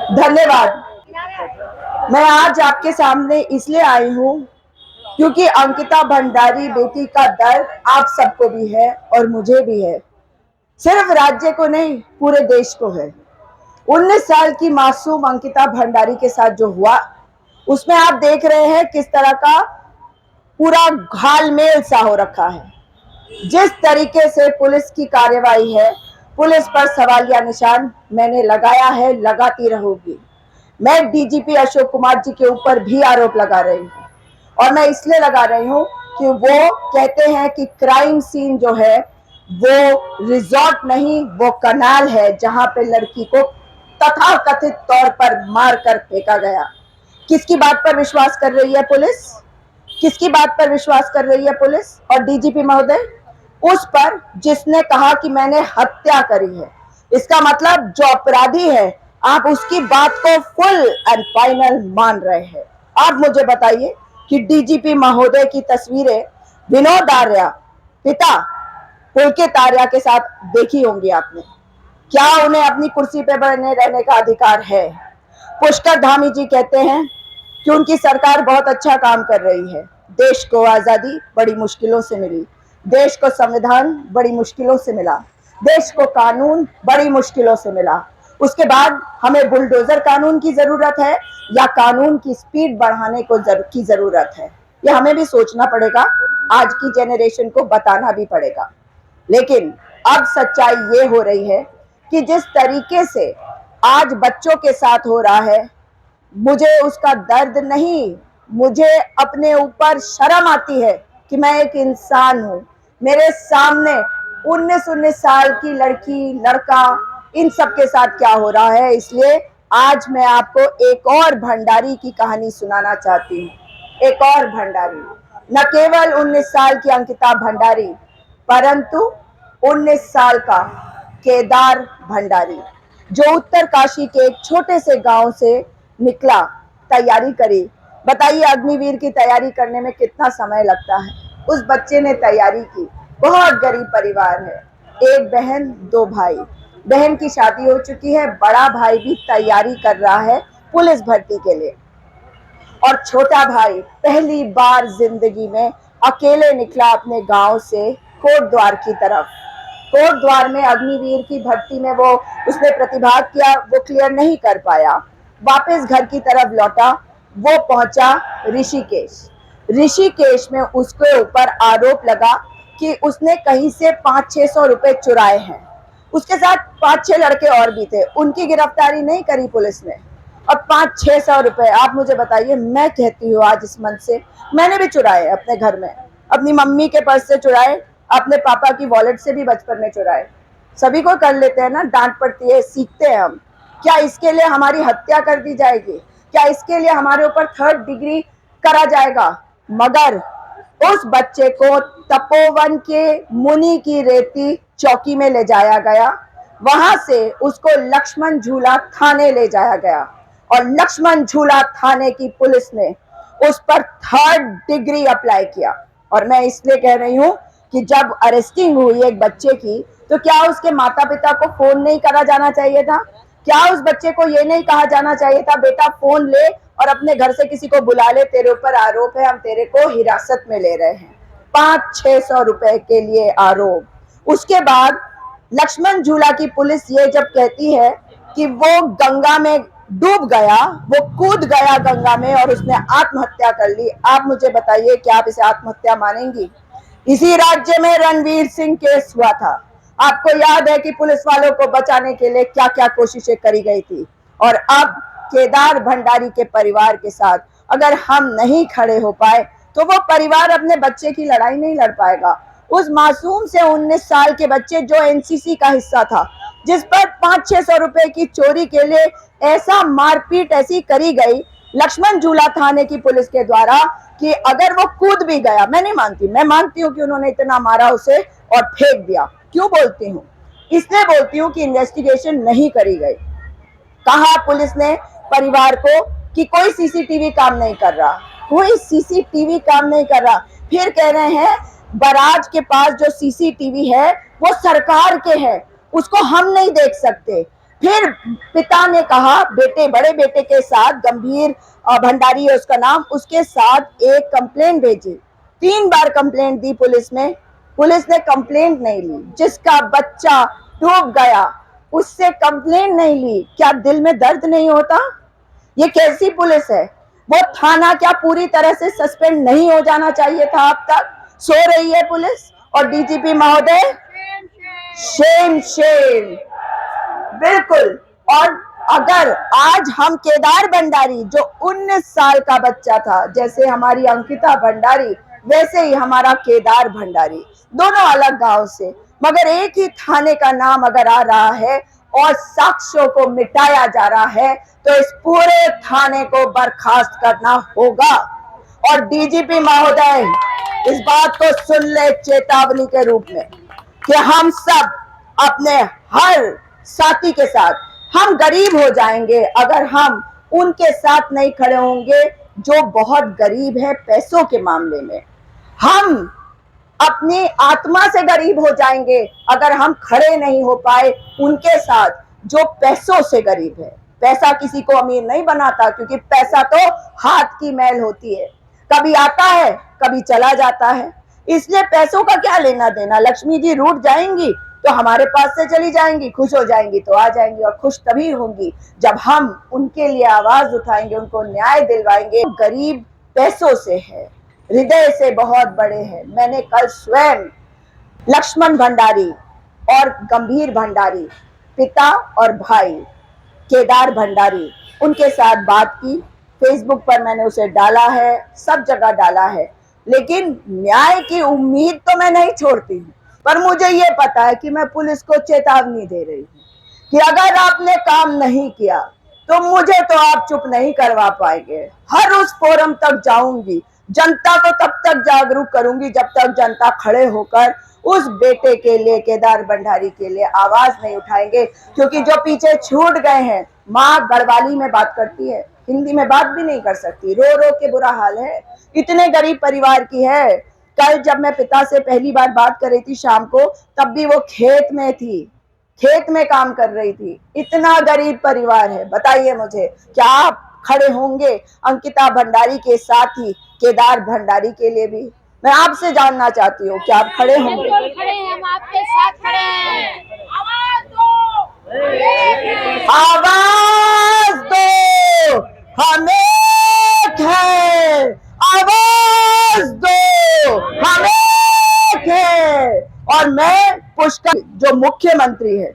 धन्यवाद। मैं आज आपके सामने इसलिए आई हूँ क्योंकि अंकिता भंडारी बेटी का दर्द आप सबको भी है और मुझे भी है। सिर्फ राज्य को नहीं, पूरे देश को है। 19 साल की मासूम अंकिता भंडारी के साथ जो हुआ, उसमें आप देख रहे हैं किस तरह का पूरा घालमेल सा हो रखा है। जिस तरीके से पुलिस की कार्रवाई है, पुलिस पर सवालिया निशान मैंने लगाया है, लगाती रहूंगी। मैं डीजीपी अशोक कुमार जी के ऊपर भी आरोप लगा रही हूँ, और मैं इसलिए लगा रही हूँ कि वो कहते हैं कि क्राइम सीन जो है वो रिजॉर्ट नहीं, वो कनाल है जहां पे लड़की को तथाकथित तौर पर मार कर फेंका गया। किसकी बात पर विश्वास कर रही है पुलिस? किसकी बात पर विश्वास कर रही है पुलिस और डीजीपी महोदय? उस पर जिसने कहा कि मैंने हत्या करी है। इसका मतलब जो अपराधी है, आप उसकी बात को फुल एंड फाइनल मान रहे हैं। आप मुझे बताइए कि डीजीपी महोदय की तस्वीरें विनोद आर्या, पिता पुलकित आर्या के साथ देखी होंगी आपने। क्या उन्हें अपनी कुर्सी पे बने रहने का अधिकार है? पुष्कर धामी जी कहते हैं कि उनकी सरकार बहुत अच्छा काम कर रही है। देश को आजादी बड़ी मुश्किलों से मिली, देश को संविधान बड़ी मुश्किलों से मिला, देश को कानून बड़ी मुश्किलों से मिला। उसके बाद हमें बुलडोजर कानून की जरूरत है या कानून की स्पीड बढ़ाने की जरूरत है? ये हमें भी सोचना पड़ेगा, आज की जेनरेशन को बताना भी पड़ेगा। लेकिन अब सच्चाई ये हो रही है कि जिस तरीके से आज बच्चों के साथ हो रहा है, मुझे उसका दर्द नहीं, मुझे अपने ऊपर शर्म आती है कि मैं एक इंसान हूं। मेरे सामने 19 साल की लड़की, लड़का, इन सब के साथ क्या हो रहा है। इसलिए आज मैं आपको एक और भंडारी की कहानी सुनाना चाहती हूँ। एक और भंडारी, न केवल 19 साल की अंकिता भंडारी, परंतु 19 साल का केदार भंडारी, जो उत्तर काशी के एक छोटे से गांव से निकला, तैयारी करी। बताइए अग्निवीर की तैयारी करने में कितना समय लगता है। उस बच्चे ने तैयारी की। बहुत गरीब परिवार है, एक बहन, दो भाई। बहन की शादी हो चुकी है, बड़ा भाई भी तैयारी कर रहा है पुलिस भर्ती के लिए, और छोटा भाई पहली बार जिंदगी में अकेले निकला अपने गांव से कोटद्वार की तरफ। कोटद्वार में अग्निवीर की भर्ती में वो उसने प्रतिभाग किया, वो क्लियर नहीं कर पाया, वापस घर की तरफ लौटा। वो पहुंचा ऋषिकेश। ऋषिकेश में उसके ऊपर आरोप लगा कि उसने कहीं से 500-600 रुपए चुराए हैं। उसके साथ 5-6 लड़के और भी थे, उनकी गिरफ्तारी नहीं करी पुलिस ने। और 500-600 रुपए, आप मुझे बताइए, मैं कहती हूँ आज इस मन से, मैंने भी चुराए अपने घर में, अपनी मम्मी के पर्स से चुराए, अपने पापा की वॉलेट से भी बचपन में चुराए। सभी को कर लेते हैं ना, डांट पड़ती है, सीखते हैं हम। क्या इसके लिए हमारी हत्या कर दी जाएगी? क्या इसके लिए हमारे ऊपर 3rd डिग्री करा जाएगा? मगर उस बच्चे को तपोवन के मुनि की रेती चौकी में ले जाया गया। वहां से उसको लक्ष्मण झूला थाने ले जाया गया, और लक्ष्मण झूला थाने की पुलिस ने उस पर 3rd डिग्री अप्लाई किया। और मैं इसलिए कह रही हूं कि जब अरेस्टिंग हुई एक बच्चे की, तो क्या उसके माता पिता को फोन नहीं करा जाना चाहिए था? क्या उस बच्चे को ये नहीं कहा जाना चाहिए था, बेटा फोन ले और अपने घर से किसी को बुला ले, तेरे ऊपर आरोप है, हम तेरे को हिरासत में ले रहे हैं। 500-600 रुपए के लिए आरोप। उसके बाद लक्ष्मण झूला की पुलिस ये जब कहती है कि वो गंगा में डूब गया, वो कूद गया गंगा में और उसने आत्महत्या कर ली, आप मुझे बताइए क्या आप इसे आत्महत्या मानेंगी? इसी राज्य में रणवीर सिंह केस हुआ था। आपको याद है कि पुलिस वालों को बचाने के लिए क्या क्या कोशिशें करी गई थी। और अब केदार भंडारी के परिवार के साथ अगर हम नहीं खड़े हो पाए, तो वो परिवार अपने बच्चे की लड़ाई नहीं लड़ पाएगा। उस मासूम से 19 साल के बच्चे जो एनसीसी का हिस्सा था, जिस पर 500-600 रुपए की चोरी के लिए ऐसा मारपीट ऐसी करी गई लक्ष्मण झूला थाने की पुलिस के द्वारा कि अगर वो कूद भी गया, मैं नहीं मानती, मैं मानती हूँ कि उन्होंने इतना मारा उसे और फेंक दिया। क्यों बोलती हूँ? इसलिए बोलती हूँ कि इन्वेस्टिगेशन नहीं करी गई। कहा पुलिस ने परिवार को कि कोई सीसीटीवी काम नहीं कर रहा, कोई सीसीटीवी काम नहीं कर रहा। फिर कह रहे हैं बराज के पास जो सीसीटीवी है वो सरकार के है, उसको हम नहीं देख सकते। फिर पिता ने कहा बेटे, बड़े बेटे के साथ, गंभीर भंडारी है उसका नाम, उसके साथ एक कंप्लेंट भेजी। 3 बार कंप्लेंट दी पुलिस में, पुलिस ने कंप्लेंट नहीं ली। जिसका बच्चा डूब गया उससे कंप्लेंट नहीं ली। क्या दिल में दर्द नहीं होता? ये कैसी पुलिस है? वो थाना क्या पूरी तरह से सस्पेंड नहीं हो जाना चाहिए था? अब तक सो रही है पुलिस। और डीजीपी महोदय, शेम शेम, बिल्कुल। और अगर आज हम केदार भंडारी, जो 19 साल का बच्चा था, जैसे हमारी अंकिता भंडारी वैसे ही हमारा केदार भंडारी, दोनों अलग गांव से, मगर एक ही थाने का नाम अगर आ रहा है और साक्ष्यों को मिटाया जा रहा है, तो इस पूरे थाने को बर्खास्त करना होगा। और डीजीपी महोदय, इस बात को सुन ले चेतावनी के रूप में कि हम सब अपने हर साथी के साथ, हम गरीब हो जाएंगे अगर हम उनके साथ नहीं खड़े होंगे जो बहुत गरीब है पैसों के मामले में। हम अपनी आत्मा से गरीब हो जाएंगे अगर हम खड़े नहीं हो पाए उनके साथ जो पैसों से गरीब है। पैसा किसी को अमीर नहीं बनाता, क्योंकि पैसा तो हाथ की मैल होती है, कभी आता है कभी चला जाता है। इसलिए पैसों का क्या लेना देना। लक्ष्मी जी रूठ जाएंगी तो हमारे पास से चली जाएंगी, खुश हो जाएंगी तो आ जाएंगी, और खुश तभी होंगी जब हम उनके लिए आवाज उठाएंगे, उनको न्याय दिलवाएंगे। गरीब पैसों से है, हृदय से बहुत बड़े हैं। मैंने कल स्वयं लक्ष्मण भंडारी और गंभीर भंडारी, पिता और भाई केदार भंडारी, उनके साथ बात की। फेसबुक पर मैंने उसे डाला है, सब जगह डाला है। लेकिन न्याय की उम्मीद तो मैं नहीं छोड़ती हूँ, पर मुझे ये पता है कि मैं पुलिस को चेतावनी दे रही हूँ कि अगर आपने काम नहीं किया तो मुझे तो आप चुप नहीं करवा पाएंगे। हर उस फोरम तक जाऊंगी, जनता को तब तक जागरूक करूंगी जब तक जनता खड़े होकर उस बेटे के लिए, केदार भंडारी के लिए आवाज नहीं उठाएंगे। क्योंकि जो पीछे छूट गए हैं, माँ गढ़वाली में बात करती है, हिंदी में बात भी नहीं कर सकती, रो रो के बुरा हाल है, इतने गरीब परिवार की है। कल जब मैं पिता से पहली बार बात कर रही थी शाम को, तब भी वो खेत में थी, खेत में काम कर रही थी। इतना गरीब परिवार है। बताइए मुझे, क्या आप खड़े होंगे अंकिता भंडारी के साथ ही केदार भंडारी के लिए भी? मैं आपसे जानना चाहती हूँ, क्या आप खड़े होंगे? बिल्कुल खड़े हैं, हम आपके साथ खड़े हैं। आवाज दो, आवाज दो, हम एक हैं। आवाज दो, हम एक हैं। और मैं पुष्कर, जो मुख्यमंत्री है,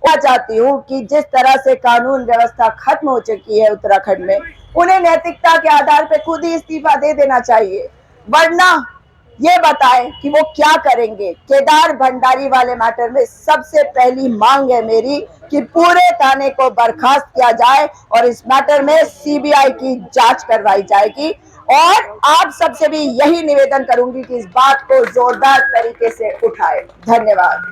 वो चाहती हूँ कि जिस तरह से कानून व्यवस्था खत्म हो चुकी है उत्तराखंड में, उन्हें नैतिकता के आधार पर खुद ही इस्तीफा दे देना चाहिए। वरना ये बताएं कि वो क्या करेंगे। केदार भंडारी वाले मैटर में सबसे पहली मांग है मेरी कि पूरे थाने को बर्खास्त किया जाए और इस मैटर में सीबीआई की जांच करवाई जाएगी। और आप सबसे भी यही निवेदन करूंगी कि इस बात को जोरदार तरीके से उठाए। धन्यवाद।